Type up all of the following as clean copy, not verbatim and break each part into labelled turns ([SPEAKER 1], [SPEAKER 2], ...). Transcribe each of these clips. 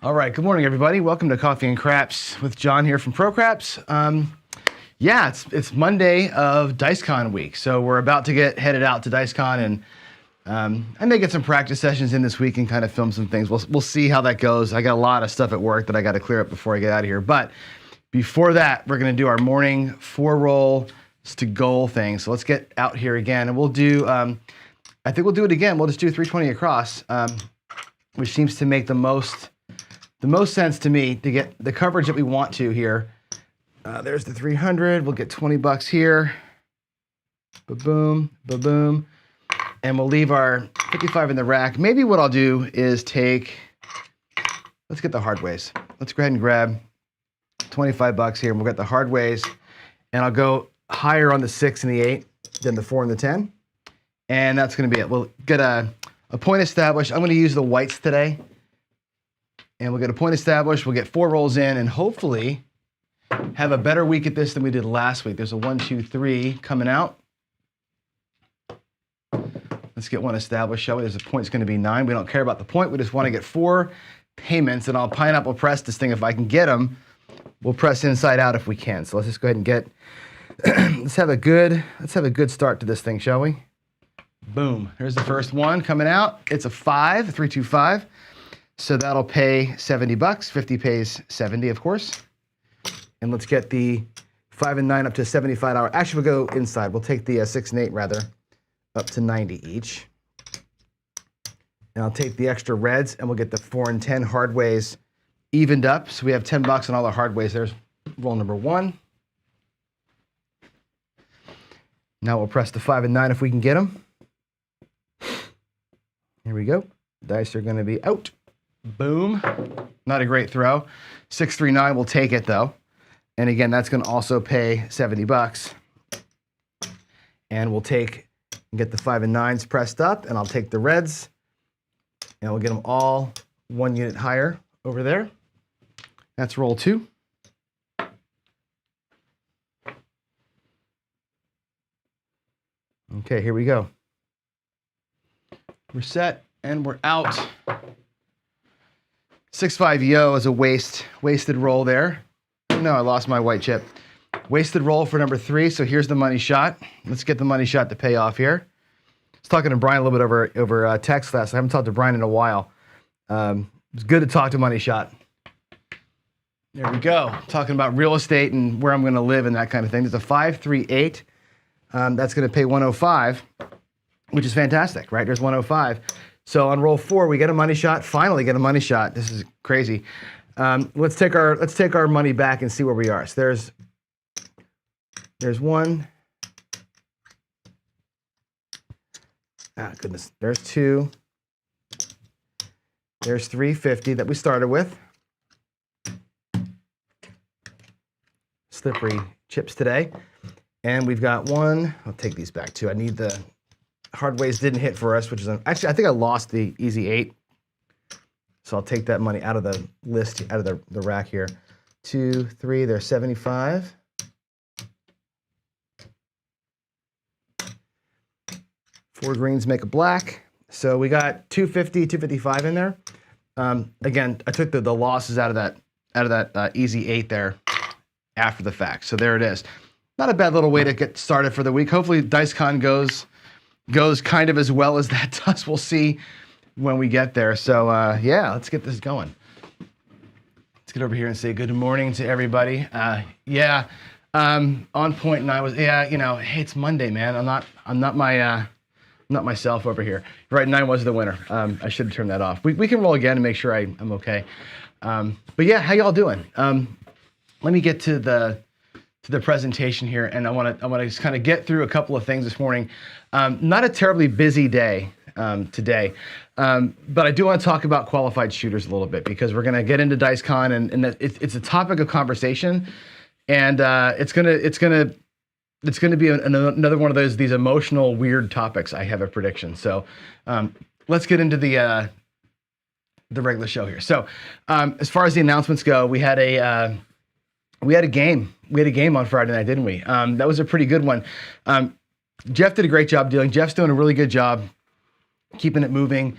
[SPEAKER 1] All right, good morning, everybody. Welcome to Coffee and Craps with John here from ProCraps. Yeah, it's Monday of DiceCon week, so we're about to get headed out to DiceCon, and I may get some practice sessions in this week and kind of film some things. We'll see how that goes. I got a lot of stuff at work that I got to clear up before I get out of here, but before that, we're going to do our morning 4-roll to goal thing. So let's get out here again, and we'll do. I think we'll do it again. We'll just do 320 across, which seems to make the most sense to me to get the coverage that we want to here. There's the 300. We'll get 20 bucks here. Ba-boom, ba-boom. And we'll leave our 55 in the rack. Maybe what I'll do is let's get the hard ways. Let's go ahead and grab 25 bucks here, and we'll get the hard ways. And I'll go higher on the 6 and the 8 than the 4 and the 10. And that's going to be it. We'll get a point established. I'm going to use the whites today. And we'll get a point established. We'll get 4 rolls in and hopefully have a better week at this than we did last week. There's a 1, 2, 3 coming out. Let's get one established, shall we? There's a point's going to be 9. We don't care about the point. We just want to get 4 payments, and I'll pineapple press this thing if I can get them. We'll press inside out if we can. So let's just go ahead and get. let's have a good start to this thing, shall we? Boom. Here's the first one coming out. It's a 5, 325. So that'll pay 70 bucks. 50 pays 70, of course. And let's get the 5 and 9 up to $75. Actually, we'll go inside. We'll take the 6 and 8 rather, up to 90 each. And I'll take the extra reds, and we'll get the 4 and 10 hard ways evened up. So we have 10 bucks on all the hard ways. There's roll number 1. Now we'll press the 5 and 9 if we can get them. Here we go. Dice are going to be out. Boom. Not a great throw. 6, 3, 9. We'll take it though. And again, that's going to also pay 70 bucks. And we'll get the 5 and 9s pressed up, and I'll take the reds, and we'll get them all 1 unit higher over there. That's roll 2. Okay, here we go. We're set and we're out. 6-5 yo is a wasted roll there. No, I lost my white chip. Wasted roll for number 3. So here's the money shot. Let's get the money shot to pay off here. I was talking to Brian a little bit over text last. I haven't talked to Brian in a while. It's good to talk to money shot. There we go. Talking about real estate and where I'm going to live and that kind of thing. There's a 5, 3, 8. That's going to pay 105, which is fantastic, right? There's 105. So on roll 4, we get a money shot. Finally, get a money shot. This is crazy. Let's take our money back and see where we are. So there's 1. Ah, goodness. There's 2. There's 350 that we started with. Slippery chips today. And we've got 1. I'll take these back too. I need the hard ways didn't hit for us, which is actually I think I lost the easy 8. So I'll take that money out of the list, out of the rack here. 2, 3, there's 75. Four greens make a black. So we got 250, 255 in there. Again, I took the losses out of that easy 8 there after the fact. So there it is. Not a bad little way to get started for the week. Hopefully DiceCon goes kind of as well as that does. We'll see when we get there. So yeah, let's get this going. Let's get over here and say good morning to everybody. Yeah, on point, and I was hey, it's Monday, man. I'm not myself over here. Right, 9 was the winner. I should have turned that off. We can roll again and make sure I'm okay. But yeah, how y'all doing? Let me get to the presentation here, and I want to just kind of get through a couple of things this morning. Not a terribly busy day today, but I do want to talk about qualified shooters a little bit because we're going to get into DiceCon, and it's a topic of conversation, and it's gonna be another one of these emotional weird topics. I have a prediction. So let's get into the regular show here. So as far as the announcements go, we had a game. We had a game on Friday night, didn't we? That was a pretty good one. Jeff did a great job dealing. Jeff's doing a really good job keeping it moving.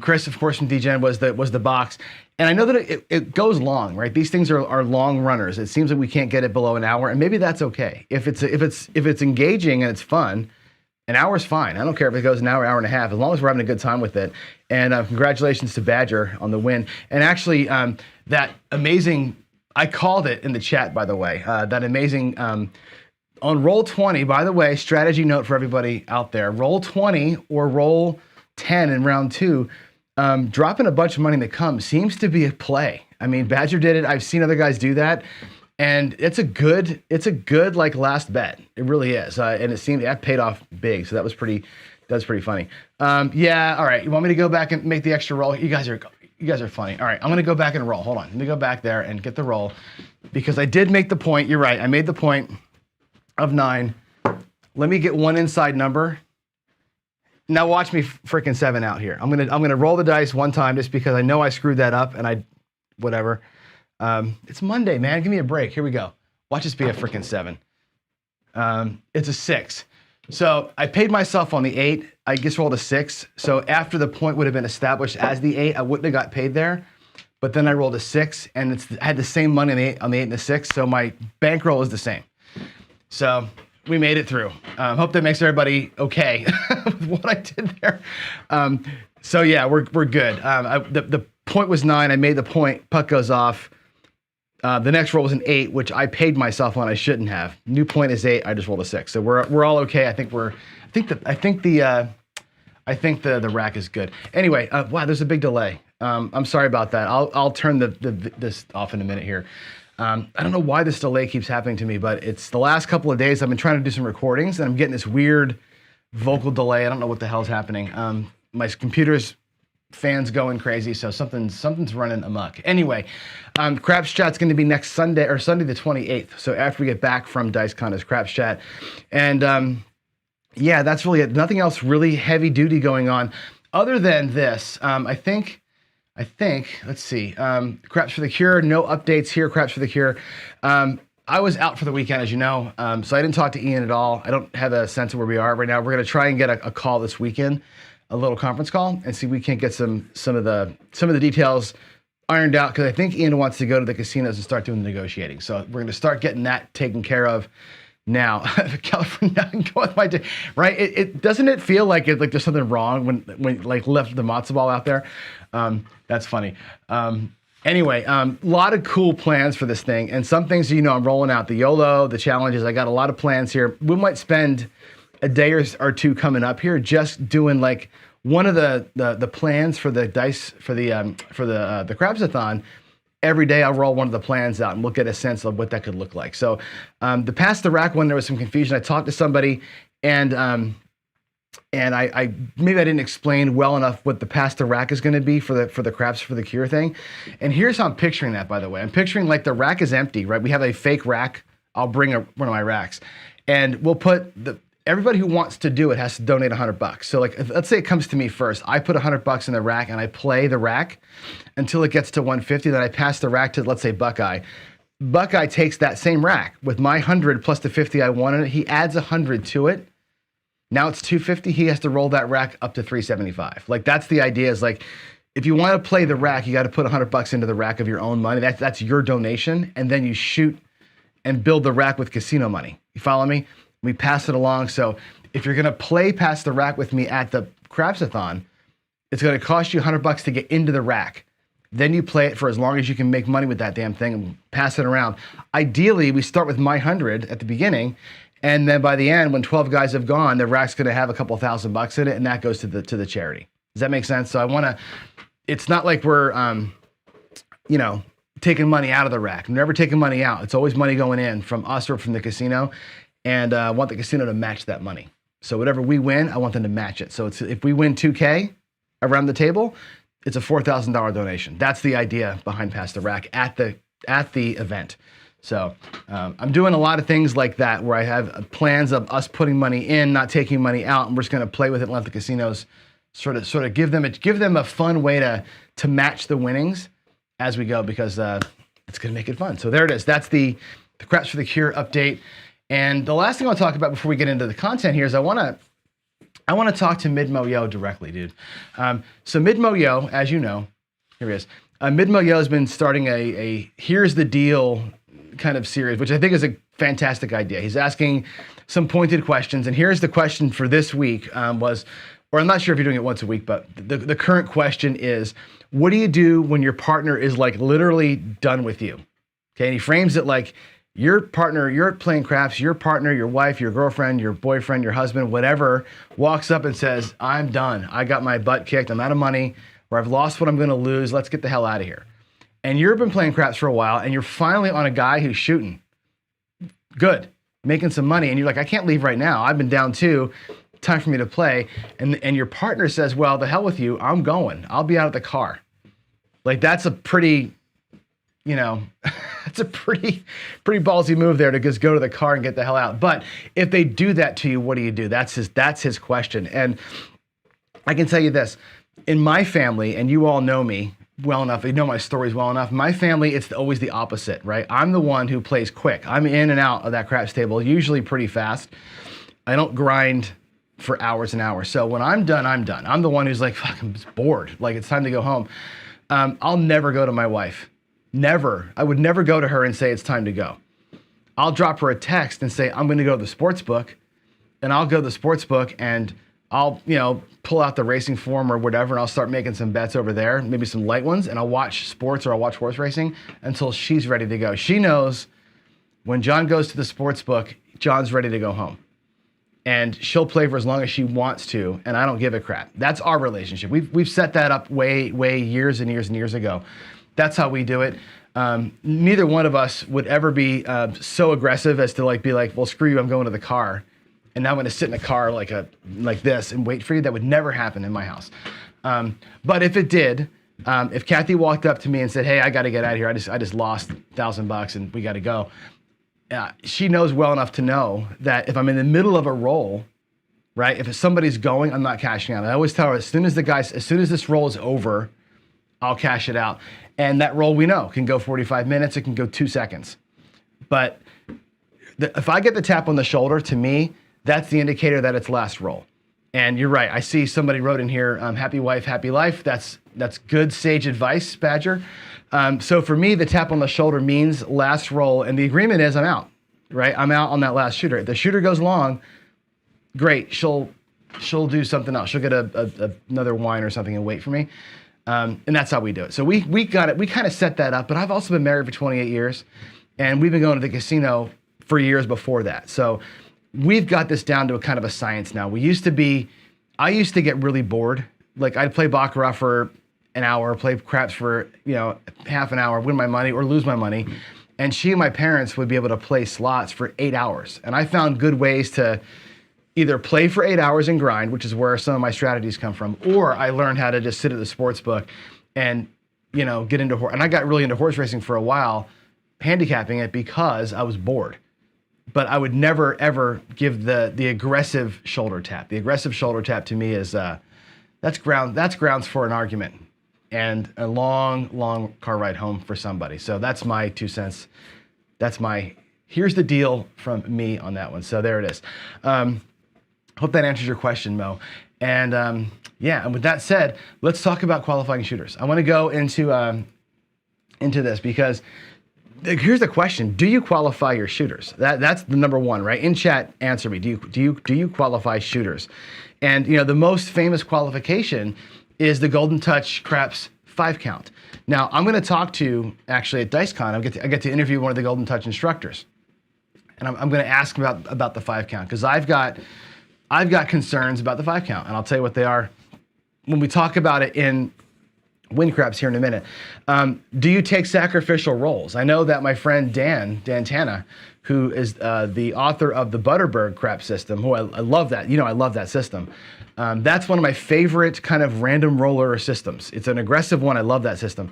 [SPEAKER 1] Chris, of course, from DGen was the box. And I know that it goes long, right? These things are long runners. It seems like we can't get it below an hour, and maybe that's okay. If it's engaging and it's fun, an hour is fine. I don't care if it goes an hour, hour and a half, as long as we're having a good time with it. And congratulations to Badger on the win. And actually, that amazing, I called it in the chat, by the way, that amazing, on roll 20, by the way, strategy note for everybody out there, roll 20 or roll 10 in round 2, dropping a bunch of money in the come seems to be a play. I mean, Badger did it. I've seen other guys do that. And it's a good like last bet. It really is. And it seemed that paid off big. So that was pretty funny. Yeah. All right. You want me to go back and make the extra roll? You guys are funny. All right. I'm going to go back and roll. Hold on. Let me go back there and get the roll because I did make the point. You're right. I made the point of 9. Let me get one inside number. Now watch me freaking 7 out here. I'm gonna roll the dice one time just because I know I screwed that up and whatever. It's Monday, man. Give me a break. Here we go. Watch this be a freaking 7. It's a 6. So I paid myself on the 8. I just rolled a 6. So after the point would have been established as the 8, I wouldn't have got paid there. But then I rolled a 6, and I had the same money on the 8 and the 6. So my bankroll is the same. So we made it through. Hope that makes everybody okay with what I did there. So yeah, we're good. The point was 9. I made the point. Puck goes off. The next roll was an 8, which I paid myself on. I shouldn't have. New point is 8. I just rolled a 6. So we're all okay. I think the rack is good. Anyway, wow, there's a big delay. I'm sorry about that. I'll turn this off in a minute here. I don't know why this delay keeps happening to me, but it's the last couple of days I've been trying to do some recordings and I'm getting this weird vocal delay. I don't know what the hell's happening. My computer's fans going crazy, so something's running amok. Anyway, Craps Chat's going to be next Sunday or Sunday the 28th. So after we get back from DiceCon is Craps Chat, and yeah, that's really it. Nothing else really heavy duty going on, other than this. I think. Let's see. Craps for the Cure. No updates here. Craps for the Cure. I was out for the weekend, as you know, so I didn't talk to Ian at all. I don't have a sense of where we are right now. We're going to try and get a call this weekend. A little conference call and see if we can't get some of the details ironed out, because I think Ian wants to go to the casinos and start doing the negotiating. So we're going to start getting that taken care of now. California, I can go with my day, right? It doesn't it feel like there's something wrong when like left the matzo ball out there. That's funny. Anyway, a lot of cool plans for this thing, and some things I'm rolling out the YOLO, the challenges. I got a lot of plans here. We might spend a day or two coming up here just doing like one of the plans for the dice for the Crapsathon. Every day I'll roll one of the plans out and we'll get a sense of what that could look like. So the Pass the Rack one, there was some confusion. I talked to somebody and I maybe I didn't explain well enough what the Pass the Rack is going to be for the Craps for the Cure thing. And here's how I'm picturing that, by the way. I'm picturing like the rack is empty, right? We have a fake rack. I'll bring one of my racks and we'll put everybody who wants to do it has to donate $100. So like, let's say it comes to me first. I put $100 in the rack and I play the rack until it gets to 150. Then I pass the rack to, let's say, Buckeye. Buckeye takes that same rack with my 100 plus the 50 I won in it. He adds 100 to it. Now it's 250. He has to roll that rack up to 375. Like that's the idea, is like, if you want to play the rack, you got to put $100 into the rack of your own money. That's your donation. And then you shoot and build the rack with casino money. You follow me? We pass it along. So if you're going to play Pass the Rack with me at the Crapsathon, it's going to cost you $100 to get into the rack. Then you play it for as long as you can make money with that damn thing and pass it around. Ideally, we start with my 100 at the beginning, and then by the end, when 12 guys have gone, the rack's going to have a couple $1,000 in it, and that goes to the charity. Does that make sense? So I want to. It's not like we're taking money out of the rack. I'm never taking money out. It's always money going in from us or from the casino. And I want the casino to match that money. So whatever we win, I want them to match it. So if we win $2K around the table, it's a $4,000 donation. That's the idea behind Pass the Rack at the event. So I'm doing a lot of things like that where I have plans of us putting money in, not taking money out, and we're just going to play with it and let the casinos sort of give them a fun way to match the winnings as we go, because it's going to make it fun. So there it is. That's the Craps for the Cure update. And the last thing I'll talk about before we get into the content here is I want I want to talk to Midmo Yo directly, dude. So Midmo Yo, as you know, here he is. Midmo Yo has been starting a here's the deal kind of series, which I think is a fantastic idea. He's asking some pointed questions, and here's the question for this week or I'm not sure if you're doing it once a week, but the current question is, what do you do when your partner is like literally done with you? Okay, and he frames it like your partner, you're playing craps, your partner, your wife, your girlfriend, your boyfriend, your husband, whatever, walks up and says, I'm done. I got my butt kicked. I'm out of money, or I've lost what I'm going to lose. Let's get the hell out of here. And you've been playing craps for a while, and you're finally on a guy who's shooting good, making some money. And you're like, I can't leave right now. I've been down too. Time for me to play. And your partner says, well, the hell with you. I'm going. I'll be out of the car. Like, that's a pretty, it's a pretty ballsy move there to just go to the car and get the hell out. But if they do that to you, what do you do? That's his question. And I can tell you this, in my family, and you all know me well enough, you know my stories well enough, my family, it's always the opposite, right? I'm the one who plays quick. I'm in and out of that craps table, usually pretty fast. I don't grind for hours and hours. So when I'm done, I'm done. I'm the one who's like, fuck, I'm just bored. Like, it's time to go home. I'll never go to my wife. Never. I would never go to her and say it's time to go. I'll drop her a text and say, I'm going to go to the sports book, and I'll go to the sports book and I'll, pull out the racing form or whatever, and I'll start making some bets over there, maybe some light ones, and I'll watch sports or I'll watch horse racing until she's ready to go. She knows when John goes to the sports book, John's ready to go home. And she'll play for as long as she wants to, and I don't give a crap. That's our relationship. We've set that up way years and years and years ago. That's how we do it. Neither one of us would ever be so aggressive as to be like, well, screw you, I'm going to the car. And now I'm going to sit in a car like this and wait for you. That would never happen in my house. But if it did, if Kathy walked up to me and said, hey, I got to get out of here. I just lost $1,000 and we got to go. She knows well enough to know that if I'm in the middle of a roll, right? If somebody's going, I'm not cashing out. I always tell her, as soon as this roll is over, I'll cash it out. And that roll, we know, can go 45 minutes. It can go 2 seconds. But if I get the tap on the shoulder, to me, that's the indicator that it's last roll. And you're right. I see somebody wrote in here, happy wife, happy life. That's good sage advice, Badger. So for me, the tap on the shoulder means last roll, and the agreement is I'm out, right? I'm out on that last shooter. If the shooter goes long, great. She'll do something else. She'll get another wine or something and wait for me. And that's how we do it. So we got it. We kind of set that up, but I've also been married for 28 years, and we've been going to the casino for years before that. So we've got this down to a kind of a science now. I used to get really bored. Like, I'd play baccarat for an hour, play craps for, half an hour, win my money or lose my money. And she and my parents would be able to play slots for 8 hours. And I found good ways to either play for 8 hours and grind, which is where some of my strategies come from, or I learned how to just sit at the sports book and, get into horse. And I got really into horse racing for a while, handicapping it because I was bored. But I would never, ever give the aggressive shoulder tap. The aggressive shoulder tap to me is, that's grounds for an argument and a long car ride home for somebody. So that's my 2 cents. Here's the deal from me on that one. So there it is. Hope that answers your question, Mo. And and with that said, let's talk about qualifying shooters. I want to go into this because here's the question: do you qualify your shooters? That's the number one, right? In chat, answer me. Do you qualify shooters? And the most famous qualification is the Golden Touch Craps 5 count. Now I'm going to talk to actually at DiceCon. I get to interview one of the Golden Touch instructors, and I'm going to ask about the 5 count because I've got concerns about the 5 count, and I'll tell you what they are when we talk about it in WinCraps here in a minute. Do you take sacrificial rolls? I know that my friend Dan Tana, who is the author of the Butterberg crap system, who I love that. I love that system. That's one of my favorite kind of random roller systems. It's an aggressive one. I love that system.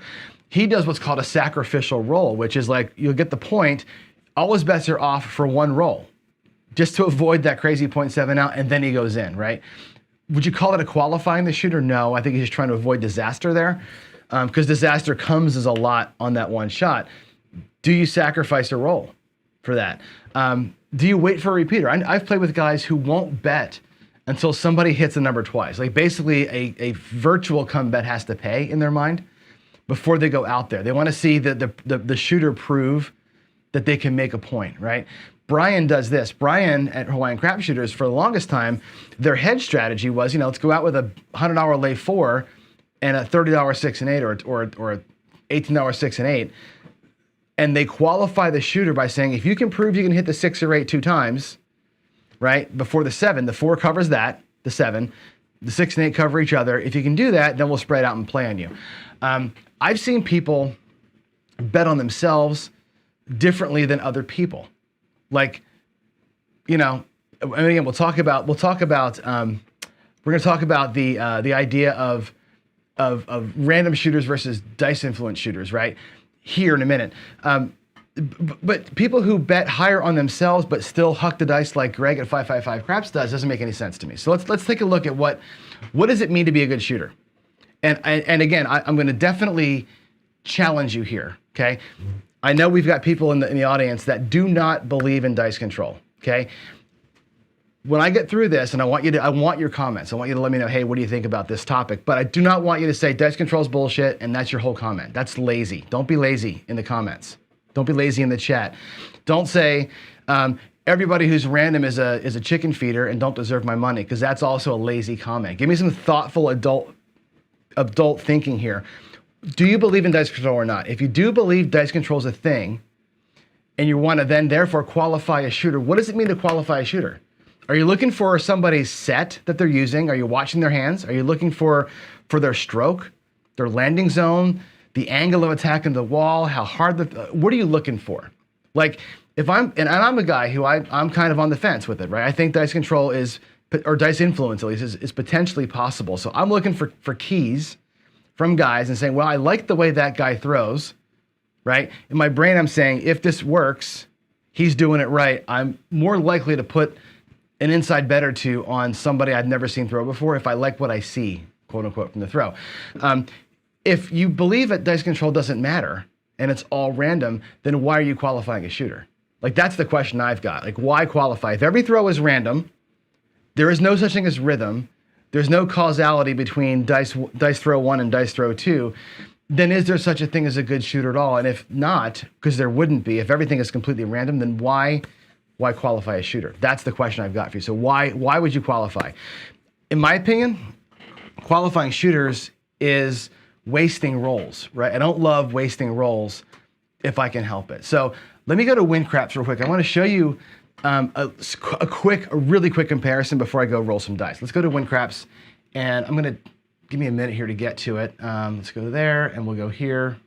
[SPEAKER 1] He does what's called a sacrificial roll, which is like you'll get the point. All his bets are off for one roll, just to avoid that crazy 0.7 out, and then he goes in, right? Would you call it a qualifying the shooter? No, I think he's just trying to avoid disaster there, because disaster comes as a lot on that one shot. Do you sacrifice a roll for that? Do you wait for a repeater? I've played with guys who won't bet until somebody hits a number twice. Like basically a virtual come bet has to pay in their mind before they go out there. They want to see the shooter prove that they can make a point, right? Brian does this. Brian at Hawaiian Crap Shooters, for the longest time, their hedge strategy was, let's go out with a $100 lay 4 and a $30 6 and 8 or $18 6 and 8. And they qualify the shooter by saying, if you can prove you can hit the 6 or 8 2 times, right, before the 7, the 4 covers that, the 7, the 6 and 8 cover each other. If you can do that, then we'll spread out and play on you. I've seen people bet on themselves differently than other people. Like, and again, we're going to talk about the idea of random shooters versus dice influence shooters, right? Here in a minute. But people who bet higher on themselves but still huck the dice like Greg at 555 Craps doesn't make any sense to me. So let's take a look at what does it mean to be a good shooter? And again, I'm going to definitely challenge you here, okay? I know we've got people in the audience that do not believe in dice control, okay? When I get through this, and I want your comments. I want you to let me know, hey, what do you think about this topic? But I do not want you to say dice control is bullshit and that's your whole comment. That's lazy. Don't be lazy in the comments. Don't be lazy in the chat. Don't say everybody who's random is a chicken feeder and don't deserve my money, because that's also a lazy comment. Give me some thoughtful adult thinking here. Do you believe in dice control or not? If you do believe dice control is a thing, and you want to then therefore qualify a shooter, what does it mean to qualify a shooter? Are you looking for somebody's set that they're using? Are you watching their hands? Are you looking for their stroke, their landing zone, the angle of attack in the wall, how hard what are you looking for? Like, if I'm a guy who I'm kind of on the fence with it, right? I think dice control or dice influence at least is potentially possible. So I'm looking for keys from guys and saying, well, I like the way that guy throws, right? In my brain, I'm saying, if this works, he's doing it right. I'm more likely to put an inside bet or two on somebody I've never seen throw before if I like what I see, quote unquote, from the throw. If you believe that dice control doesn't matter and it's all random, then why are you qualifying a shooter? Like, that's the question I've got. Like, why qualify? If every throw is random, there is no such thing as rhythm, there's no causality between dice throw 1 and dice throw 2, then is there such a thing as a good shooter at all? And if not, because there wouldn't be, if everything is completely random, then why qualify a shooter? That's the question I've got for you. So why would you qualify? In my opinion, qualifying shooters is wasting rolls, right? I don't love wasting rolls if I can help it. So let me go to WinCraps real quick. I want to show you a really quick comparison before I go roll some dice. Let's go to WinCraps, and I'm going to give me a minute here to get to it. Let's go there, and we'll go here.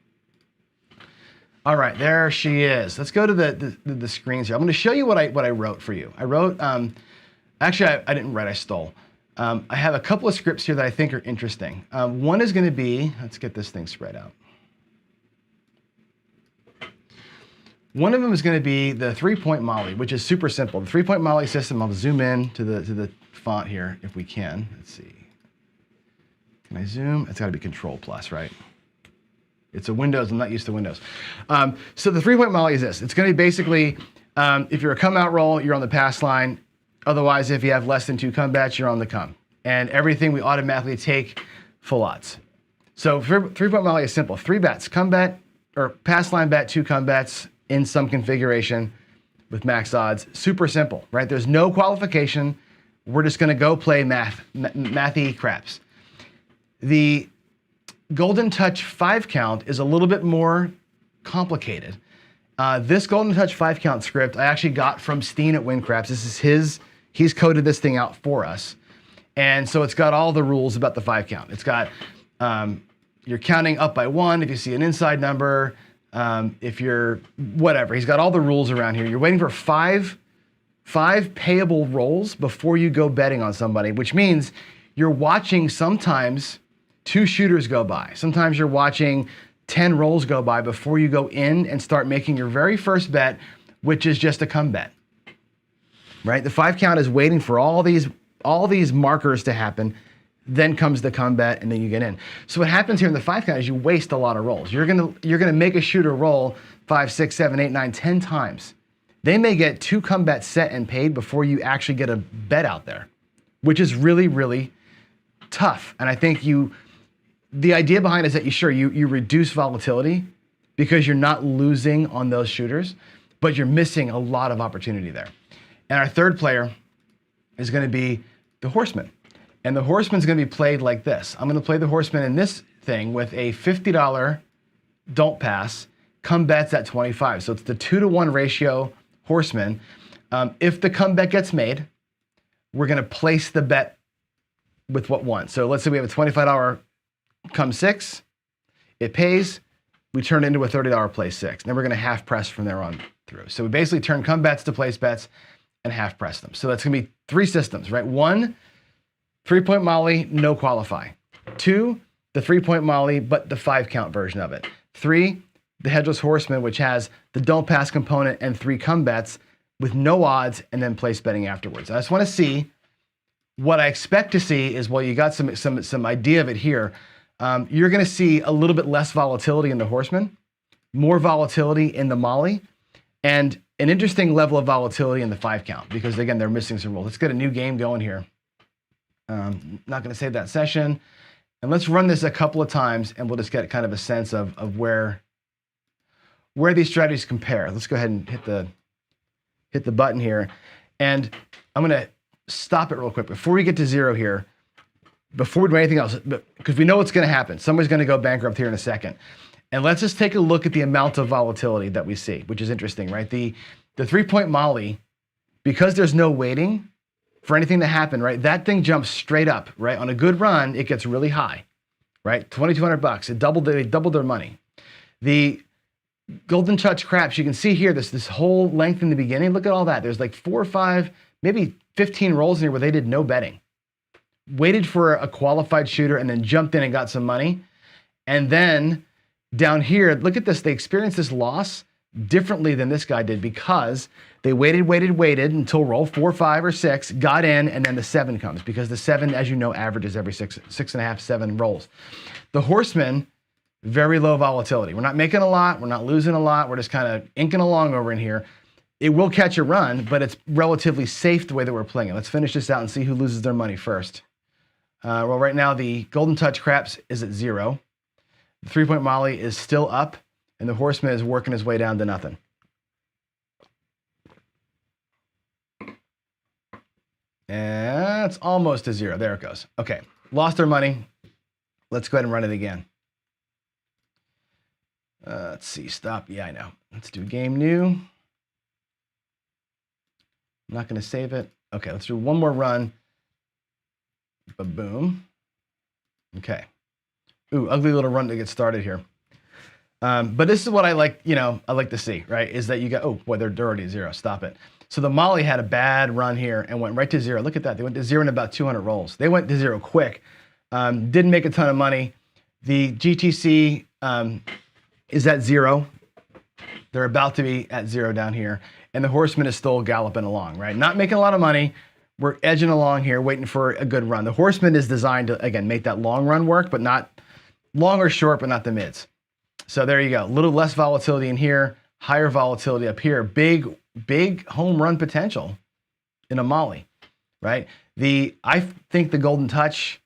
[SPEAKER 1] All right, there she is. Let's go to the screens here. I'm going to show you what I wrote for you. I wrote, actually, I didn't write, I stole. I have a couple of scripts here that I think are interesting. One is going to be, let's get this thing spread out. One of them is going to be the 3-point Molly, which is super simple. The 3-point Molly system, I'll zoom in to the font here if we can. Let's see. Can I zoom? It's got to be Control Plus, right? It's a Windows. I'm not used to Windows. So the 3-point Molly is this. It's going to be basically, if you're a come out roll, you're on the pass line. Otherwise, if you have less than 2 come bets, you're on the come. And everything we automatically take full odds. So 3-point Molly is simple. 3 bets, come bet, or pass line bet, 2 come bets in some configuration with max odds. Super simple, right? There's no qualification. We're just going to go play mathy craps. The Golden Touch 5 count is a little bit more complicated. This Golden Touch 5 count script I actually got from Steen at WinCraps. This is he's coded this thing out for us. And so it's got all the rules about the 5 count. It's got, you're counting up by 1 if you see an inside number, if you're whatever. He's got all the rules around here. You're waiting for five payable rolls before you go betting on somebody, which means you're watching sometimes 2 shooters go by. Sometimes you're watching 10 rolls go by before you go in and start making your very first bet, which is just a come bet, right? The 5 count is waiting for all these markers to happen. Then comes the come bet, and then you get in. So what happens here in the 5 count is you waste a lot of rolls. You're gonna make a shooter roll 5, 6, 7, 8, 9, 10 times. They may get 2 come bets set and paid before you actually get a bet out there, which is really, really tough. And I think the idea behind it is that you reduce volatility because you're not losing on those shooters, but you're missing a lot of opportunity there. And our third player is going to be the Horseman. And the Horseman's going to be played like this. I'm going to play the Horseman in this thing with a $50 don't pass, come bets at 25. So it's the 2-to-1 ratio Horseman. If the comeback gets made, we're going to place the bet with what won. So let's say we have a $25 come 6, it pays, we turn it into a $30 place 6. Then we're going to half press from there on through. So we basically turn come bets to place bets and half press them. So that's going to be 3 systems, right? 1, 3-point Molly, no qualify. 2, the 3-point Molly, but the 5-count version of it. 3, the Headless Horseman, which has the don't pass component and 3 come bets with no odds and then place betting afterwards. I just want to see what I expect to see is, well, you got some idea of it here. You're going to see a little bit less volatility in the Horseman, more volatility in the Molly, and an interesting level of volatility in the 5-count because, again, they're missing some rules. Let's get a new game going here. Not going to save that session. And let's run this a couple of times and we'll just get kind of a sense of where these strategies compare. Let's go ahead and hit the button here. And I'm going to stop it real quick before we get to 0 here, before we do anything else, because we know what's going to happen. Somebody's going to go bankrupt here in a second. And let's just take a look at the amount of volatility that we see, which is interesting, right? The 3-point Molly, because there's no waiting for anything to happen, right? That thing jumps straight up, right? On a good run, it gets really high, right? $2,200. They doubled their money. The Golden Touch Craps, you can see here this whole length in the beginning. Look at all that. There's like 4 or 5, maybe 15 rolls in here where they did no betting. Waited for a qualified shooter and then jumped in and got some money. And then down here, look at this. They experienced this loss differently than this guy did because they waited until roll 4, 5, or 6, got in, and then the 7 comes because the 7, as you know, averages every 6.5, 7 rolls. The Horseman, very low volatility. We're not making a lot. We're not losing a lot. We're just kind of inking along over in here. It will catch a run, but it's relatively safe the way that we're playing it. Let's finish this out and see who loses their money first. Well, right now, the Golden Touch Craps is at 0. The 3-point Molly is still up, and the Horseman is working his way down to nothing. And it's almost to 0. There it goes. Okay, lost their money. Let's go ahead and run it again. Let's see, stop. Yeah, I know. Let's do game new. I'm not going to save it. Okay, let's do one more run. Ba-boom. Okay. Ooh, ugly little run to get started here. But this is what I like, I like to see, right? Is that you got, oh boy, they're already at 0. Stop it. So the Molly had a bad run here and went right to 0. Look at that. They went to 0 in about 200 rolls. They went to 0 quick. Didn't make a ton of money. The GTC is at 0. They're about to be at 0 down here. And the Horseman is still galloping along, right? Not making a lot of money. We're edging along here, waiting for a good run. The Horseman is designed to, again, make that long run work, but not long or short, but not the mids. So there you go. A little less volatility in here, higher volatility up here. Big home run potential in a Molly, right? I think the Golden Touch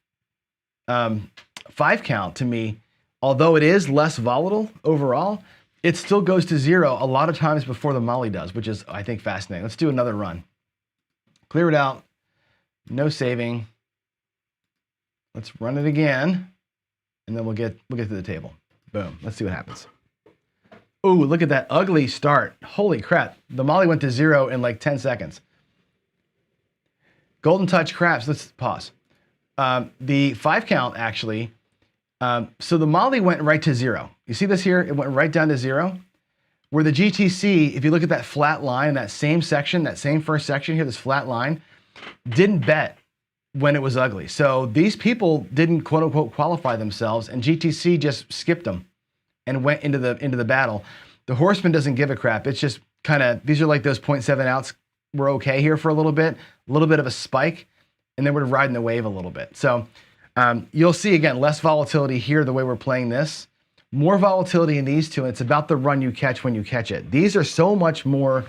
[SPEAKER 1] 5-count to me, although it is less volatile overall, it still goes to 0 a lot of times before the Molly does, which is, I think, fascinating. Let's do another run. Clear it out. No saving. Let's run it again, and then we'll get to the table. Boom. Let's see what happens. Ooh, look at that ugly start. Holy crap. The Molly went to 0 in like 10 seconds. Golden Touch Craps. Let's pause. The 5-count, actually. So the Molly went right to 0. You see this here? It went right down to 0. Where the GTC, if you look at that flat line, that same section, that same first section here, this flat line, didn't bet when it was ugly. So these people didn't quote unquote qualify themselves, and GTC just skipped them and went into the battle. The Horseman doesn't give a crap. It's just kind of, these are like those 0.7 outs. We're okay here for a little bit of a spike, and then we're riding the wave a little bit. So you'll see, again, less volatility here the way we're playing this. More volatility in these two, and it's about the run you catch when you catch it. These are so much more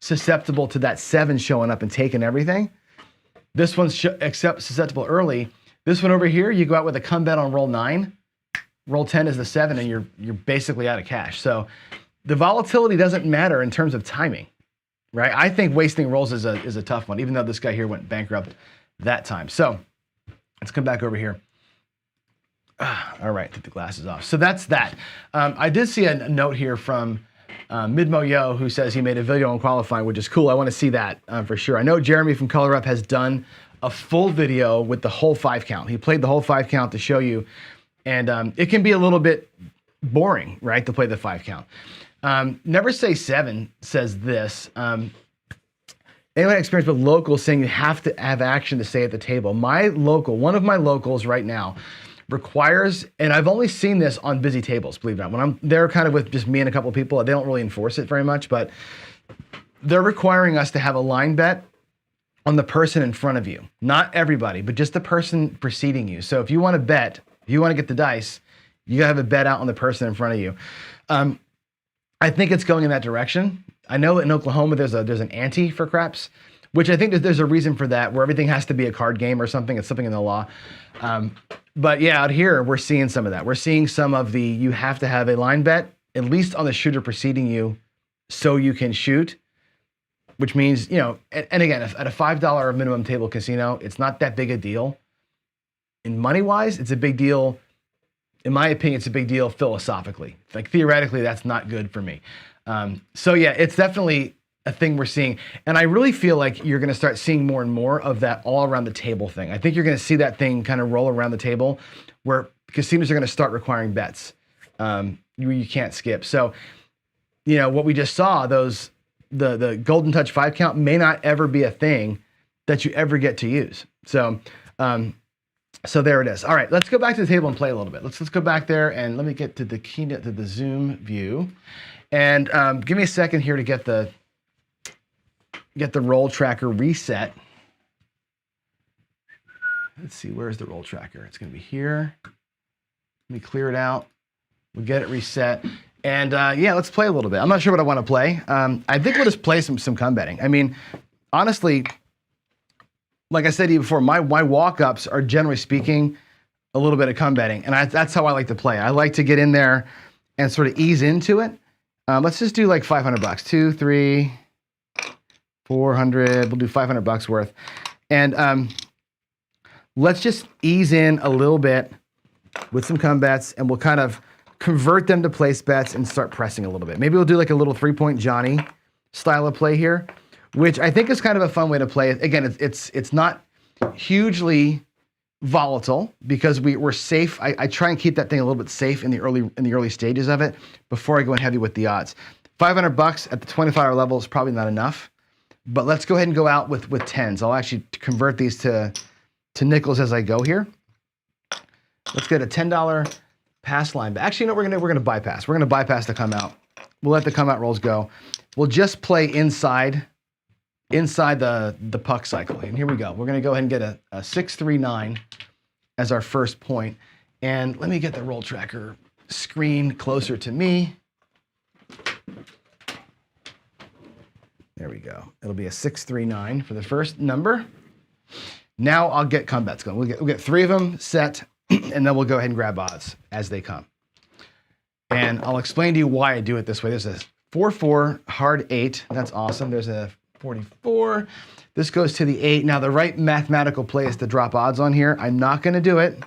[SPEAKER 1] susceptible to that 7 showing up and taking everything. This one's susceptible early. This one over here, you go out with a come bet on roll 9. Roll 10 is the 7, and you're basically out of cash. So the volatility doesn't matter in terms of timing, right? I think wasting rolls is a tough one, even though this guy here went bankrupt that time. So let's come back over here. All right, take the glasses off. So that's that. I did see a note here from Midmo Yo, who says he made a video on qualifying, which is cool. I want to see that for sure. I know Jeremy from Color Up has done a full video with the whole 5 count. He played the whole 5 count to show you, and it can be a little bit boring, right, to play the 5 count. Never Say 7 says this. Anyone experienced with locals saying you have to have action to stay at the table? My local, one of my locals right now, requires, and I've only seen this on busy tables, believe it or not. When I'm there kind of with just me and a couple of people, they don't really enforce it very much, but they're requiring us to have a line bet on the person in front of you. Not everybody, but just the person preceding you. So if you want to bet, if you want to get the dice, you gotta have a bet out on the person in front of you. I think it's going in that direction. I know in Oklahoma there's an ante for craps, which I think there's a reason for that, where everything has to be a card game or something. It's something in the law. But yeah, out here, we're seeing some of that. We're seeing some of the, you have to have a line bet, at least on the shooter preceding you, so you can shoot, which means, you know, and again, at a $5 minimum table casino, it's not that big a deal. In money-wise, it's a big deal. In my opinion, it's a big deal philosophically. Like, theoretically, that's not good for me. So yeah, it's definitely a thing we're seeing. And I really feel like you're going to start seeing more and more of that all around the table thing. I think you're going to see that thing kind of roll around the table, where casinos are going to start requiring bets you can't skip. So, you know, what we just saw, the Golden Touch 5 count may not ever be a thing that you ever get to use. So, so there it is. All right, let's go back to the table and play a little bit. Let's go back there, and let me get to the keynote, to the Zoom view. And give me a second here to get the roll tracker reset. Let's see, where's the roll tracker? It's going to be here. Let me clear it out. We'll get it reset. And yeah, let's play a little bit. I'm not sure what I want to play. I think we'll just play some come betting. I mean, honestly, like I said to you before, my walk-ups are, generally speaking, a little bit of come betting. And that's how I like to play. I like to get in there and sort of ease into it. Let's just do like $500. 2, 3, 400. We'll do $500 worth. And let's just ease in a little bit with some come bets, and we'll kind of convert them to place bets and start pressing a little bit. Maybe we'll do like a little 3-point Johnny style of play here, which I think is kind of a fun way to play it. Again, it's not hugely volatile because we're safe. I try and keep that thing a little bit safe in the early stages of it before I go in heavy with the odds. $500 at the $25 level is probably not enough, but let's go ahead and go out with tens. I'll actually convert these to nickels as I go here. Let's get a $10 pass line. But actually, you know what we're gonna bypass. We're gonna bypass the come out. We'll let the come out rolls go. We'll just play inside the puck cycle. And here we go. We're gonna go ahead and get a 6-3-9 as our first point. And let me get the roll tracker screen closer to me. There we go. It'll be a 6-3-9 for the first number. Now I'll get come bets going. We'll get 3 of them set, and then we'll go ahead and grab odds as they come. And I'll explain to you why I do it this way. There's a 4-4 hard 8. That's awesome. There's a 44. This goes to the 8. Now the right mathematical play is to drop odds on here. I'm not going to do it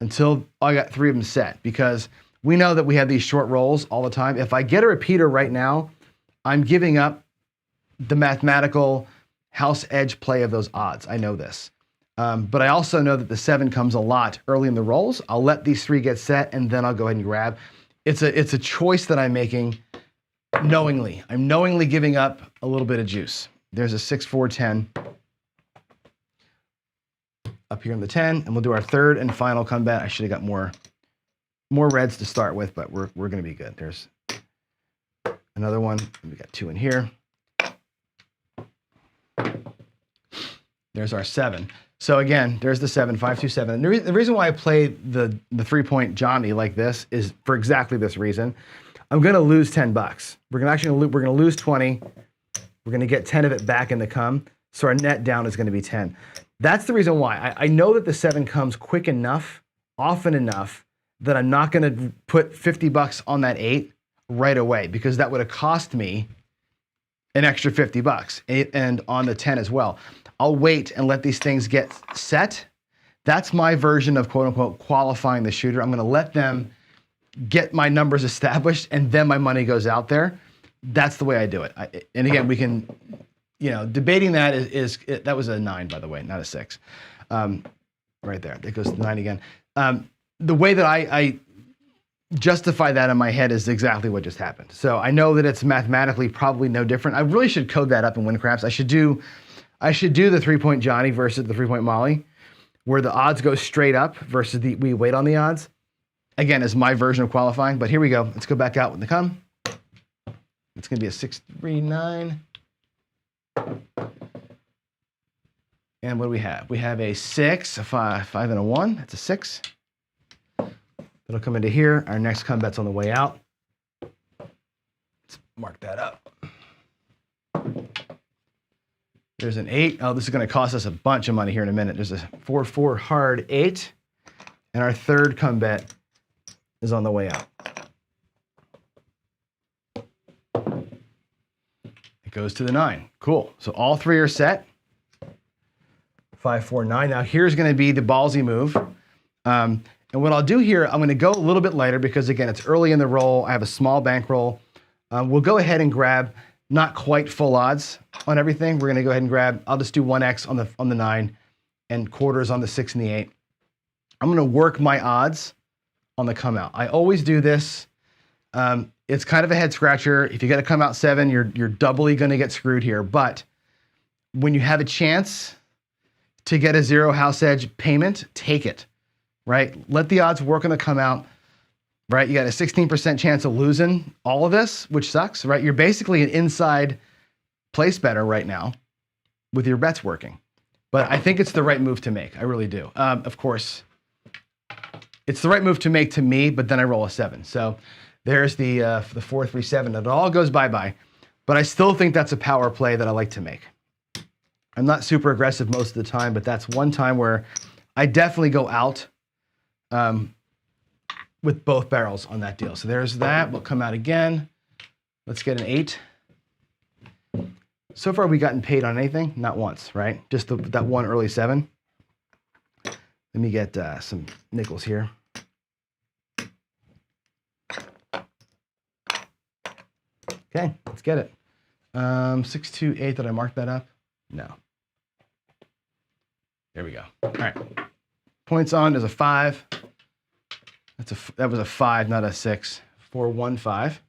[SPEAKER 1] until I got 3 of them set, because we know that we have these short rolls all the time. If I get a repeater right now, I'm giving up the mathematical house edge play of those odds. I know this. But I also know that the 7 comes a lot early in the rolls. I'll let these 3 get set, and then I'll go ahead and grab. It's a choice that I'm making knowingly. I'm knowingly giving up a little bit of juice. There's a 6-4-10 up here in the 10, and we'll do our third and final come bet. I should have got more reds to start with, but we're going to be good. There's another one. We got 2 in here. There's our 7. So again, there's the 7, 5, 2, 7. And the reason why I play the 3-point Johnny like this is for exactly this reason. I'm going to lose $10. We're going to lose 20. We're going to get 10 of it back in the come. So our net down is going to be 10. That's the reason why. I know that the 7 comes quick enough, often enough, that I'm not going to put 50 bucks on that 8 right away, because that would have cost me an extra 50 bucks and on the 10 as well. I'll wait and let these things get set. That's my version of quote unquote qualifying the shooter. I'm going to let them get my numbers established and then my money goes out there. That's the way I do it. And again, we can, debating that that was a 9, by the way, not a 6. Right there, it goes to 9 again. The way that I justify that in my head is exactly what just happened. So I know that it's mathematically probably no different. I really should code that up in WinCraps. I should do the 3-point Johnny versus the 3-point Molly, where the odds go straight up versus we wait on the odds. Again, is my version of qualifying, but here we go. Let's go back out when they come. It's gonna be a 6, 3, 9. And what do we have? We have a 6, a 5, and a 1. That's a 6. That'll come into here. Our next come bet's on the way out. Let's mark that up. There's an 8. Oh, this is going to cost us a bunch of money here in a minute. There's a 4-4 hard 8. And our third come bet is on the way out. It goes to the 9. Cool. So all 3 are set. 5, 4, 9. Now here's going to be the ballsy move. And what I'll do here, I'm going to go a little bit lighter because, again, it's early in the roll. I have a small bankroll. We'll go ahead and grab not quite full odds on everything. We're going to go ahead and grab, I'll just do 1x on the 9 and quarters on the 6 and the 8. I'm going to work my odds on the come out. I always do this. It's kind of a head scratcher. If you got to come out 7, you're doubly going to get screwed here. But when you have a chance to get a 0 house edge payment, take it. Right? Let the odds work on the come out, right? You got a 16% chance of losing all of this, which sucks, right? You're basically an inside place better right now with your bets working. But I think it's the right move to make. I really do. Of course, it's the right move to make to me, but then I roll a 7. So there's the 4, 3, 7. It all goes bye-bye. But I still think that's a power play that I like to make. I'm not super aggressive most of the time, but that's one time where I definitely go out with both barrels on that deal. So there's that. We'll come out again. Let's get an 8. So far, we gotten paid on anything? Not once, right? Just that one early 7. Let me get some nickels here. Okay, let's get it. 6, 2, 8. Did I mark that up? No. There we go. All right. Points on, there's a 5. That was a 5, not a 6. 4, 1, 5.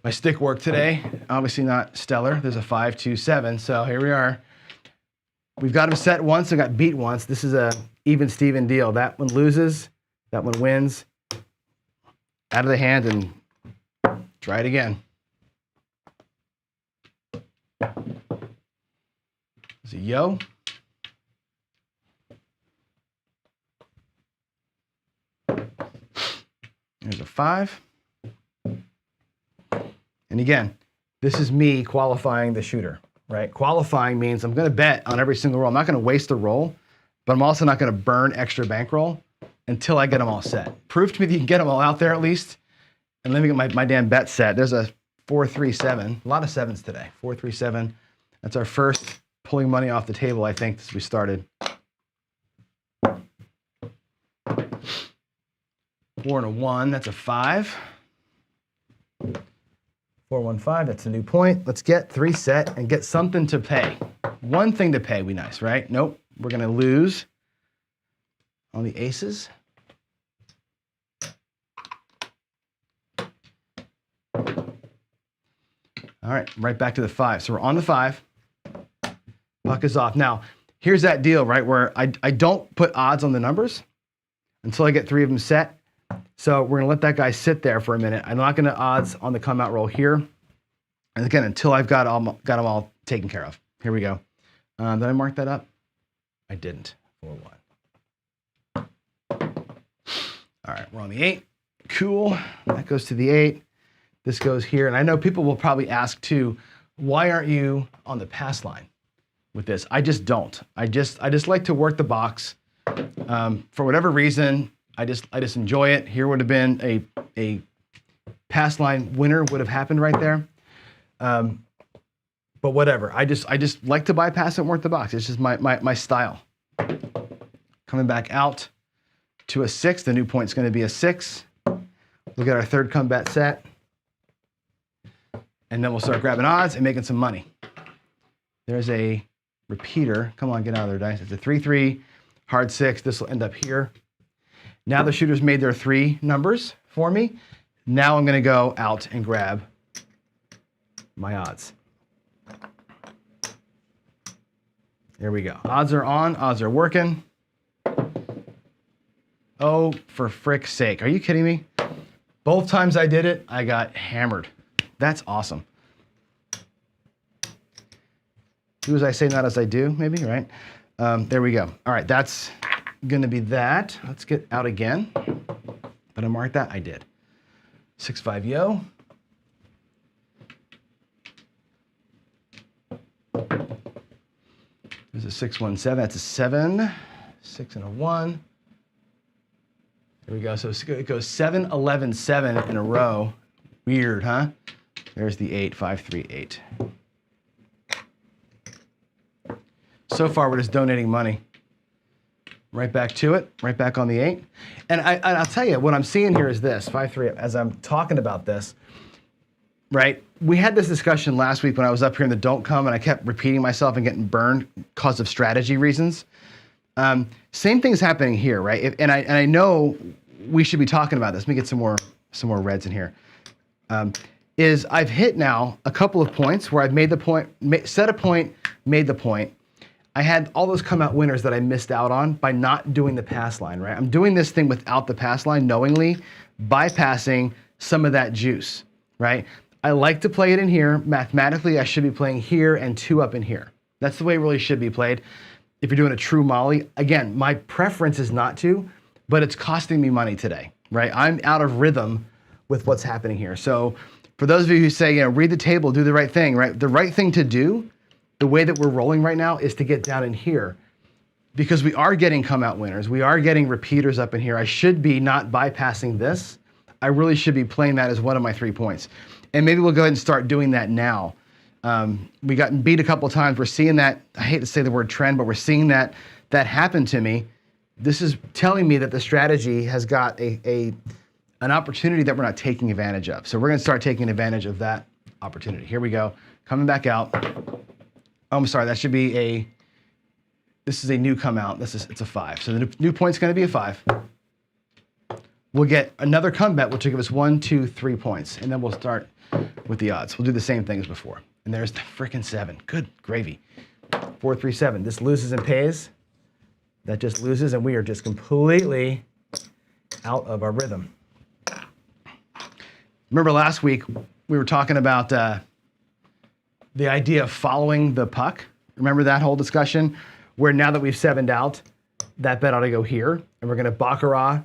[SPEAKER 1] My stick work today, obviously not stellar. There's a 5, 2, 7. So here we are. We've got them set once. I got beat once. This is a even Steven deal. That one loses. That one wins. Out of the hand and try it again. There's a yo. There's a 5. And again, this is me qualifying the shooter, right? Qualifying means I'm going to bet on every single roll. I'm not going to waste a roll, but I'm also not going to burn extra bankroll until I get them all set. Prove to me that you can get them all out there at least. And let me get my damn bet set. There's a 4, 3, 7. A lot of 7s today. 4, 3, 7. That's our first pulling money off the table, I think, since we started. 4 and a 1. That's a 5. 4, 1, 5. That's a new point. Let's get 3 set and get something to pay. One thing to pay, we nice, right? Nope. We're going to lose on the aces. All right, right back to the 5. So we're on the 5. Puck is off. Now, here's that deal, right, where I don't put odds on the numbers until I get 3 of them set. So we're going to let that guy sit there for a minute. I'm not going to odds on the come out roll here. And again, until I've got them all taken care of. Here we go. Did I mark that up? I didn't. 4, 1. All right, we're on the 8. Cool. That goes to the 8. This goes here. And I know people will probably ask too, why aren't you on the pass line with this? I just don't. I just like to work the box. For whatever reason, I just enjoy it. Here would have been a pass line winner would have happened right there. But whatever. I just like to bypass it and work the box. It's just my style. Coming back out to a 6. The new point's going to be a 6. Look at our third combat set. And then we'll start grabbing odds and making some money. There's a repeater. Come on, get out of there, dice. It's a 3-3, hard 6. This will end up here. Now the shooter's made their 3 numbers for me. Now I'm going to go out and grab my odds. There we go. Odds are on. Odds are working. Oh, for frick's sake. Are you kidding me? Both times I did it, I got hammered. That's awesome. Do as I say, not as I do, maybe, right? There we go. All right, that's going to be that. Let's get out again. Did I mark that? I did. 6-5 yo. There's a 6-1-7. That's a 7. 6 and a 1. There we go. So it goes 7, 11, 7 in a row. Weird, huh? There's the 8, 5, 3, 8. So far, we're just donating money. Right back to it, right back on the 8. And I'll tell you, what I'm seeing here is this, 5, 3, as I'm talking about this, right? We had this discussion last week when I was up here in the don't come, and I kept repeating myself and getting burned because of strategy reasons. Same thing's happening here, right? And I know we should be talking about this. Let me get some more reds in here. Is I've hit now a couple of points where I've made the point, set a point, made the point. I had all those come out winners that I missed out on by not doing the pass line, right? I'm doing this thing without the pass line knowingly, bypassing some of that juice, right? I like to play it in here. Mathematically, I should be playing here and 2 up in here. That's the way it really should be played. If you're doing a true molly, again, my preference is not to, but it's costing me money today, right? I'm out of rhythm with what's happening here. So for those of you who say, read the table, do the right thing, right? The right thing to do, the way that we're rolling right now, is to get down in here because we are getting come out winners. We are getting repeaters up in here. I should be not bypassing this. I really should be playing that as one of my 3 points. And maybe we'll go ahead and start doing that now. We got beat a couple of times. We're seeing that, I hate to say the word trend, but we're seeing that happen to me. This is telling me that the strategy has got an opportunity that we're not taking advantage of. So we're going to start taking advantage of that opportunity. Here we go. Coming back out. Oh, I'm sorry. That should be this is a new come out. It's a 5. So the new point's going to be a 5. We'll get another come bet, which will give us 1, 2, 3 points. And then we'll start with the odds. We'll do the same thing as before. And there's the frickin' 7. Good gravy. 4, 3, 7. This loses and pays. That just loses, and we are just completely out of our rhythm. Remember last week, we were talking about the idea of following the puck. Remember that whole discussion? Where now that we've 7'd out, that bet ought to go here, and we're going to baccarat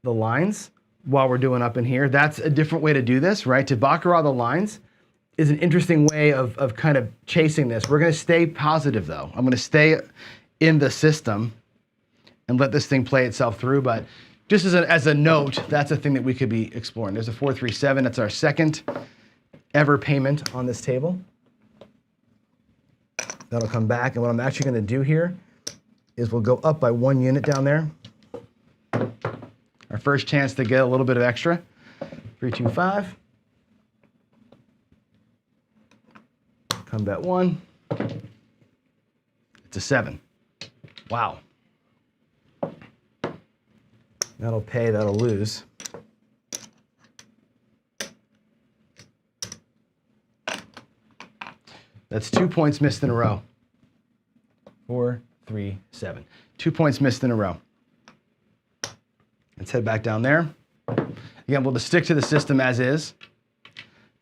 [SPEAKER 1] the lines while we're doing up in here. That's a different way to do this, right? To baccarat the lines is an interesting way of kind of chasing this. We're going to stay positive, though. I'm going to stay in the system and let this thing play itself through. But just as a note, that's a thing that we could be exploring. There's a 4, 3, 7. That's our second ever payment on this table. That'll come back. And what I'm actually going to do here is we'll go up by 1 unit down there. Our first chance to get a little bit of extra. 3, 2, 5. Come bet 1. It's a 7. Wow. That'll pay, that'll lose. That's 2 points missed in a row. 4, 3, 7. 2 points missed in a row. Let's head back down there. Again, we'll just stick to the system as is.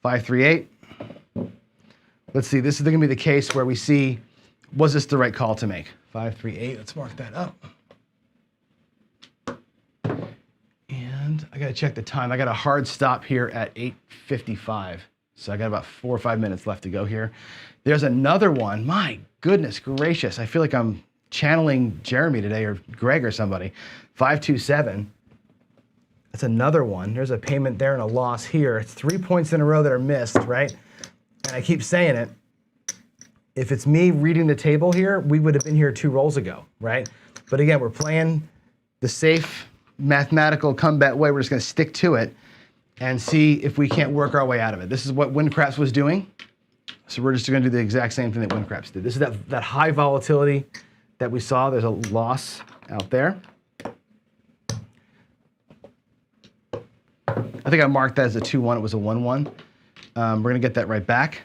[SPEAKER 1] 5, 3, 8. Let's see, this is going to be the case where we see, was this the right call to make? 5, 3, 8. Let's mark that up. And I got to check the time. I got a hard stop here at 8:55. So I got about 4 or 5 minutes left to go here. There's another one. My goodness gracious. I feel like I'm channeling Jeremy today or Greg or somebody. 527. That's another one. There's a payment there and a loss here. It's 3 points in a row that are missed, right? And I keep saying it. If it's me reading the table here, we would have been here 2 rolls ago, right? But again, we're playing the safe mathematical comeback way. We're just going to stick to it and see if we can't work our way out of it. This is what WinCraps was doing. So we're just going to do the exact same thing that WinCraps did. This is that high volatility that we saw. There's a loss out there. I think I marked that as a 2-1. It was a 1-1. We're going to get that right back.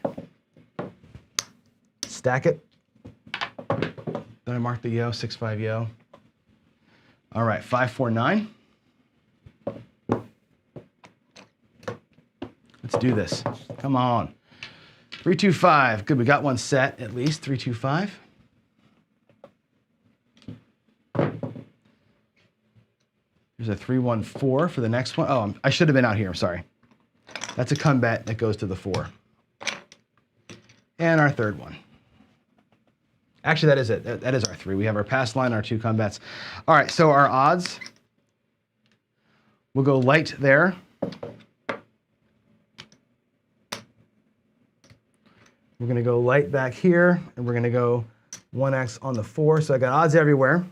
[SPEAKER 1] Stack it. Then I mark the yo, 6-5 yo. All right, 5-4-9. Let's do this. Come on. 3-2-5. Good, we got one set at least. 3-2-5. There's a 3-1-4 for the next one. Oh, I should have been out here. I'm sorry. That's a comeback that goes to the 4. And our third one. Actually, that is it. That is our 3. We have our pass line, our 2 combats. All right, so our odds. We'll go light there. We're going to go light back here, and we're going to go 1x on the 4. So I got odds everywhere.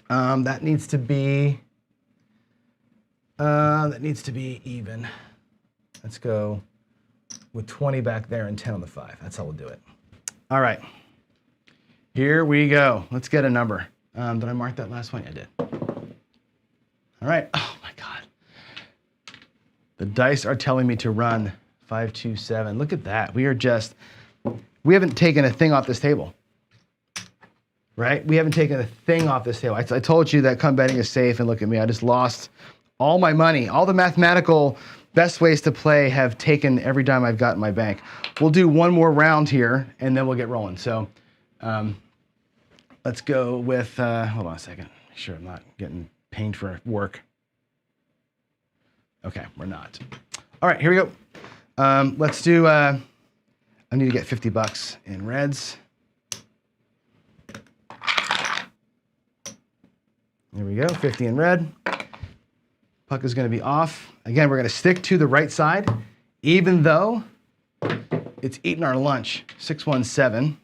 [SPEAKER 1] That needs to be even. Let's go with 20 back there and 10 on the 5. That's how we'll do it. All right. Here we go. Let's get a number. Did I mark that last one? I did. All right. Oh, my God. The dice are telling me to run 5-2-7. Look at that. We haven't taken a thing off this table. Right? We haven't taken a thing off this table. I told you that come betting is safe, and look at me. I just lost all my money. All the mathematical best ways to play have taken every dime I've got in my bank. We'll do one more round here, and then we'll get rolling. So let's go with, hold on a second. Make sure I'm not getting pinged for work. Okay, we're not. All right, here we go. Let's do, I need to get 50 bucks in reds. There we go, 50 in red. Puck is going to be off. Again, we're going to stick to the right side, even though it's eating our lunch. 6-1-7.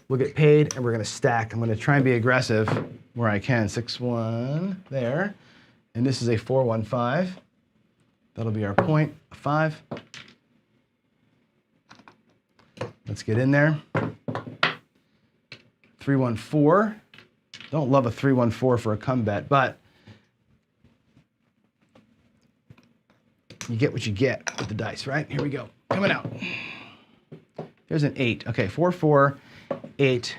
[SPEAKER 1] We'll get paid, and we're going to stack. I'm going to try and be aggressive where I can. 6-1 there. And this is a 4-1-5. That'll be our point, a 5. Let's get in there. 3-1-4. Don't love a 3-1-4 for a comeback, but you get what you get with the dice, right? Here we go. Coming out. There's an 8. Okay, 4-4, 8.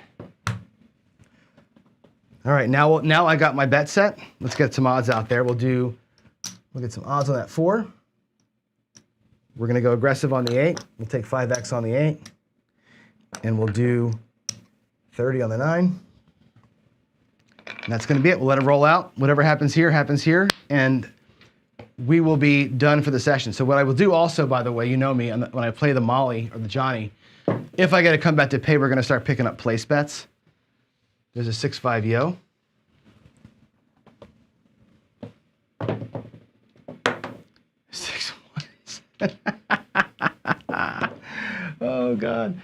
[SPEAKER 1] All right, now I got my bet set. Let's get some odds out there. We'll get some odds on that 4. We're going to go aggressive on the 8. We'll take 5x on the 8. And we'll do 30 on the 9. And that's going to be it. We'll let it roll out. Whatever happens here, and we will be done for the session. So what I will do also, by the way, you know me, when I play the Molly or the Johnny, if I get a comeback to pay, we're going to start picking up place bets. There's a 6-5 yo. Oh, God.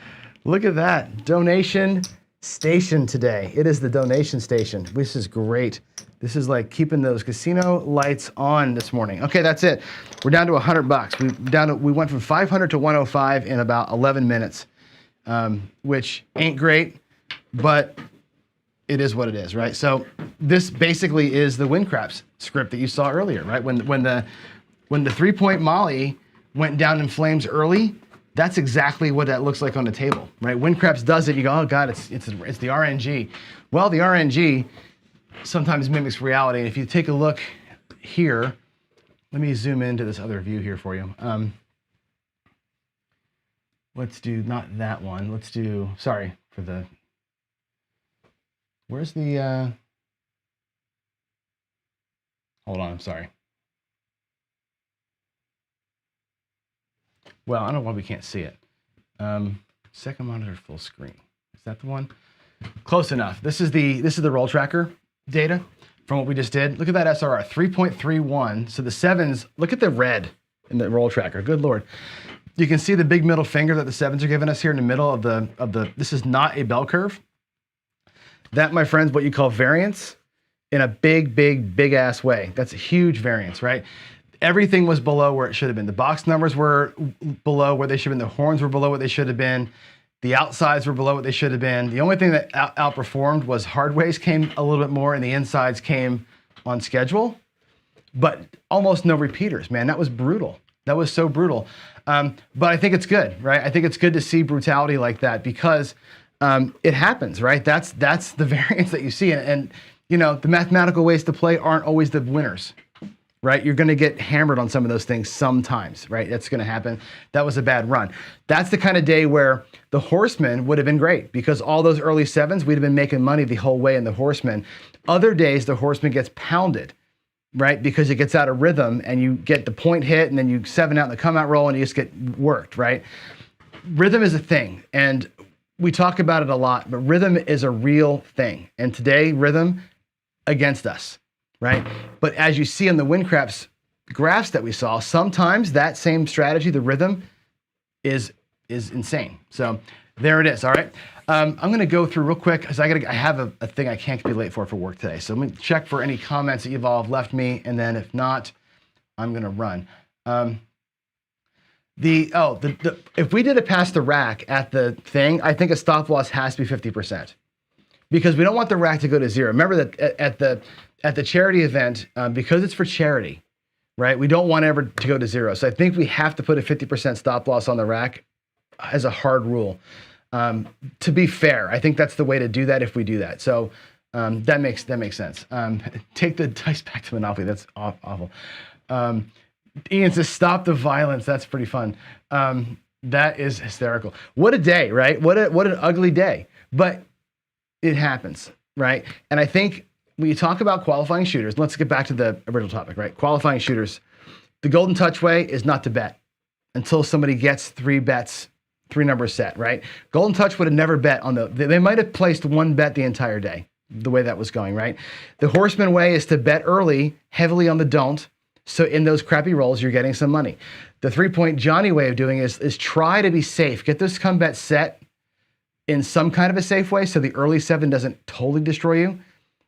[SPEAKER 1] Look at that. Donation station today. It is the donation station. This is great. This is like keeping those casino lights on this morning. Okay, that's it. We're down to $100. We went from 500 to 105 in about 11 minutes, which ain't great, but it is what it is, right? So this basically is the WinCraps script that you saw earlier, right? When the 3-point Molly went down in flames early, that's exactly what that looks like on the table, right? WinCraps does it, you go, oh God, it's the RNG. Well, the RNG sometimes mimics reality. And if you take a look here, let me zoom into this other view here for you. Let's do, not that one. Let's do, sorry for the, where's the, hold on, I'm sorry. well, I don't know why we can't see it. Second monitor full screen. Is that the one? Close enough. This is the roll tracker data from what we just did. Look at that SRR, 3.31. So the sevens, look at the red in the roll tracker. Good Lord. You can see the big middle finger that the sevens are giving us here in the middle of the this is not a bell curve. That, my friends, what you call variance in a big ass way. That's a huge variance, right? Everything was below where it should have been. The box numbers were below where they should have been. The horns were below what they should have been. The outsides were below what they should have been. The only thing that outperformed was hardways came a little bit more and the insides came on schedule, but almost no repeaters, man. That was brutal. That was so brutal. But I think it's good, right? I think it's good to see brutality like that because it happens, right? That's the variance that you see. And you know, the mathematical ways to play aren't always the winners, right? You're going to get hammered on some of those things sometimes, right? That's going to happen. That was a bad run. That's the kind of day where the horseman would have been great because all those early sevens, we'd have been making money the whole way in the horseman. Other days, the horseman gets pounded, right? Because it gets out of rhythm and you get the point hit and then you 7 out in the come out roll and you just get worked, right? Rhythm is a thing. And we talk about it a lot, but rhythm is a real thing. And today, rhythm against us, right? But as you see on the WinCraps graphs that we saw, sometimes that same strategy, the rhythm, is insane. So there it is, all right? I'm gonna go through real quick, because I have a thing I can't be late for work today. So I'm gonna check for any comments that you've all left me, and then if not, I'm gonna run. If we did a pass the rack at the thing, I think a stop loss has to be 50%. Because we don't want the rack to go to zero. Remember that at the charity event, because it's for charity, right? We don't want ever to go to zero. So I think we have to put a 50% stop loss on the rack as a hard rule. To be fair, I think that's the way to do that if we do that. So that makes sense. Take the dice back to Monopoly. That's awful. Ian says, stop the violence. That's pretty fun. That is hysterical. What a day, right? What an ugly day. But it happens, right? And I think when you talk about qualifying shooters, let's get back to the original topic, right? Qualifying shooters, the golden touch way is not to bet until somebody gets 3 bets, 3 numbers set, right? Golden touch would have never bet on they might have placed 1 bet the entire day, the way that was going, right? The horseman way is to bet early, heavily on the don't. So in those crappy rolls, you're getting some money. The 3-point Johnny way of doing is try to be safe. Get those come bet set in some kind of a safe way so the early 7 doesn't totally destroy you.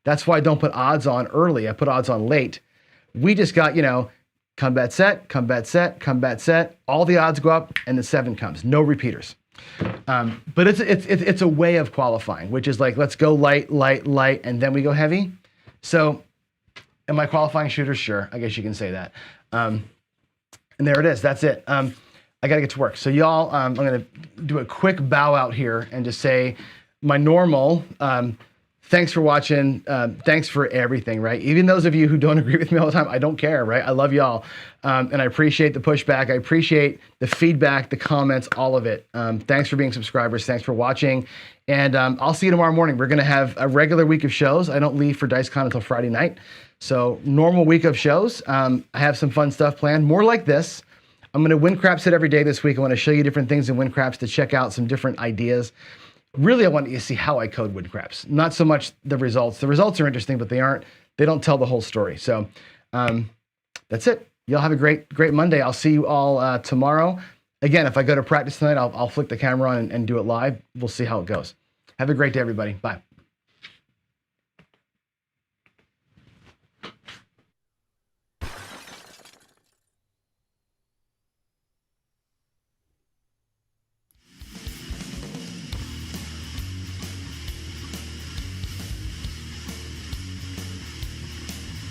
[SPEAKER 1] That's why I don't put odds on early. I put odds on late. We just got, come bet set, come bet set, come bet set. All the odds go up and the 7 comes. No repeaters. But it's a way of qualifying, which is like, let's go light, and then we go heavy. So am I qualifying shooters? Sure, I guess you can say that. And there it is. That's it. I got to get to work. So y'all, I'm going to do a quick bow out here and just say my normal, thanks for watching. Thanks for everything, right? Even those of you who don't agree with me all the time, I don't care, right? I love y'all. And I appreciate the pushback. I appreciate the feedback, the comments, all of it. Thanks for being subscribers. Thanks for watching. And I'll see you tomorrow morning. We're going to have a regular week of shows. I don't leave for DiceCon until Friday night. So normal week of shows. I have some fun stuff planned, more like this. I'm going to WinCraps it every day this week. I want to show you different things in WinCraps to check out some different ideas. Really, I want you to see how I code WinCraps, not so much the results. The results are interesting, but they don't tell the whole story. So that's it. Y'all have a great Monday. I'll see you all tomorrow. Again, if I go to practice tonight, I'll flick the camera on and do it live. We'll see how it goes. Have a great day, everybody. Bye.